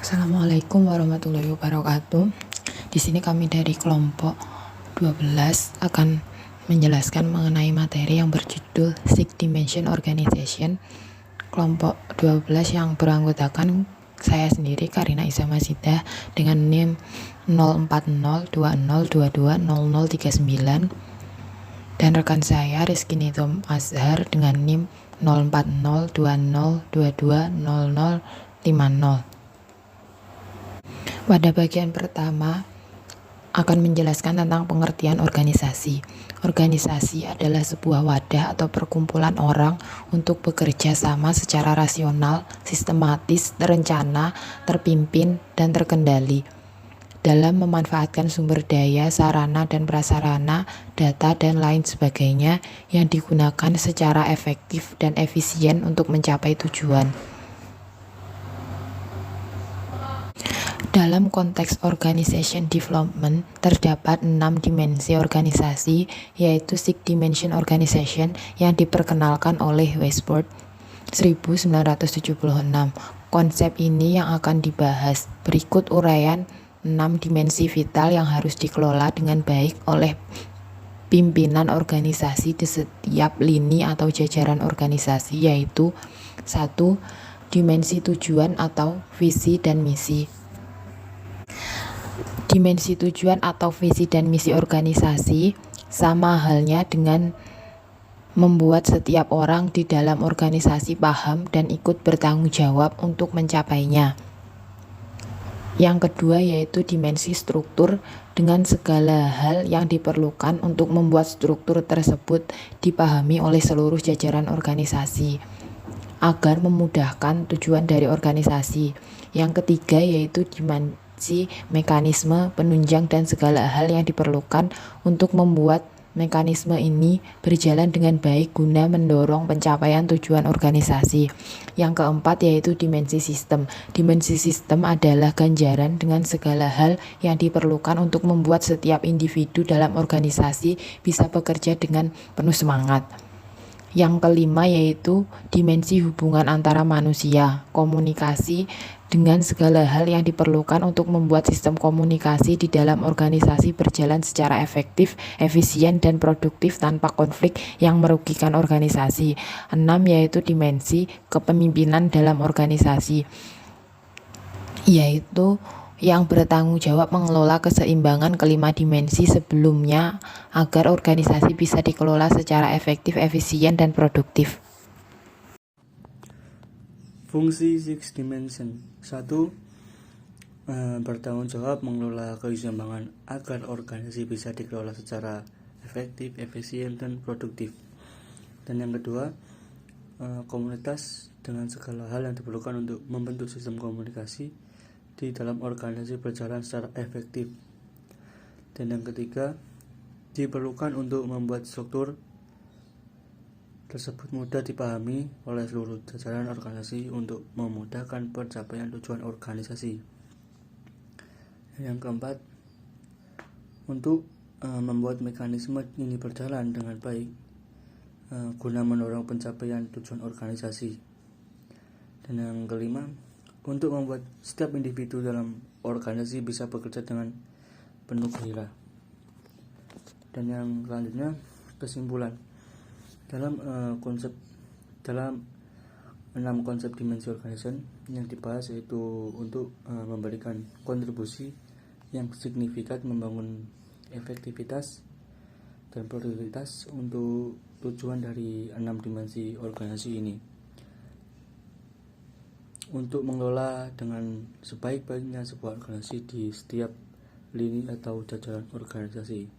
Assalamualaikum warahmatullahi wabarakatuh. Di sini kami dari kelompok 12 akan menjelaskan mengenai materi yang berjudul Six Dimension Organization. Kelompok 12 yang beranggotakan saya sendiri Karina Isa Masidah dengan NIM 040202200039 dan rekan saya Rizky Nidom Azhar dengan NIM 040202200050. Pada bagian pertama akan menjelaskan tentang pengertian organisasi. Organisasi adalah sebuah wadah atau perkumpulan orang untuk bekerja sama secara rasional, sistematis, terencana, terpimpin, dan terkendali dalam memanfaatkan sumber daya, sarana dan prasarana, data, dan lain sebagainya yang digunakan secara efektif dan efisien untuk mencapai tujuan. Dalam konteks organization development, terdapat 6 dimensi organisasi, yaitu Six Dimension Organization yang diperkenalkan oleh Westport 1976. Konsep ini yang akan dibahas. Berikut uraian 6 dimensi vital yang harus dikelola dengan baik oleh pimpinan organisasi di setiap lini atau jajaran organisasi, yaitu 1. Dimensi tujuan atau visi dan misi. Dimensi tujuan atau visi dan misi organisasi sama halnya dengan membuat setiap orang di dalam organisasi paham dan ikut bertanggung jawab untuk mencapainya. Yang kedua yaitu dimensi struktur, dengan segala hal yang diperlukan untuk membuat struktur tersebut dipahami oleh seluruh jajaran organisasi agar memudahkan tujuan dari organisasi. Yang ketiga yaitu dimensi mekanisme, penunjang, dan segala hal yang diperlukan untuk membuat mekanisme ini berjalan dengan baik guna mendorong pencapaian tujuan organisasi. Yang keempat yaitu dimensi sistem. Dimensi sistem adalah ganjaran dengan segala hal yang diperlukan untuk membuat setiap individu dalam organisasi bisa bekerja dengan penuh semangat. Yang kelima yaitu dimensi hubungan antara manusia, komunikasi, dengan segala hal yang diperlukan untuk membuat sistem komunikasi di dalam organisasi berjalan secara efektif, efisien, dan produktif tanpa konflik yang merugikan organisasi. 6 yaitu dimensi kepemimpinan dalam organisasi, yaitu yang bertanggung jawab mengelola keseimbangan kelima dimensi sebelumnya agar organisasi bisa dikelola secara efektif, efisien, dan produktif. Fungsi Six Dimension. 1. Bertanggung jawab mengelola keseimbangan agar organisasi bisa dikelola secara efektif, efisien, dan produktif. Dan yang kedua, komunitas dengan segala hal yang diperlukan untuk membentuk sistem komunikasi di dalam organisasi berjalan secara efektif. Dan yang ketiga, diperlukan untuk membuat struktur tersebut mudah dipahami oleh seluruh jajaran organisasi untuk memudahkan pencapaian tujuan organisasi. Yang keempat, untuk membuat mekanisme ini berjalan dengan baik guna mendorong pencapaian tujuan organisasi. Dan yang kelima, untuk membuat setiap individu dalam organisasi bisa bekerja dengan penuh gairah. Dan yang selanjutnya, kesimpulan. Dalam 6 konsep dimensi organisasi yang dibahas yaitu untuk memberikan kontribusi yang signifikan membangun efektivitas dan produktivitas untuk tujuan dari 6 dimensi organisasi ini, untuk mengelola dengan sebaik-baiknya sebuah organisasi di setiap lini atau jajaran organisasi.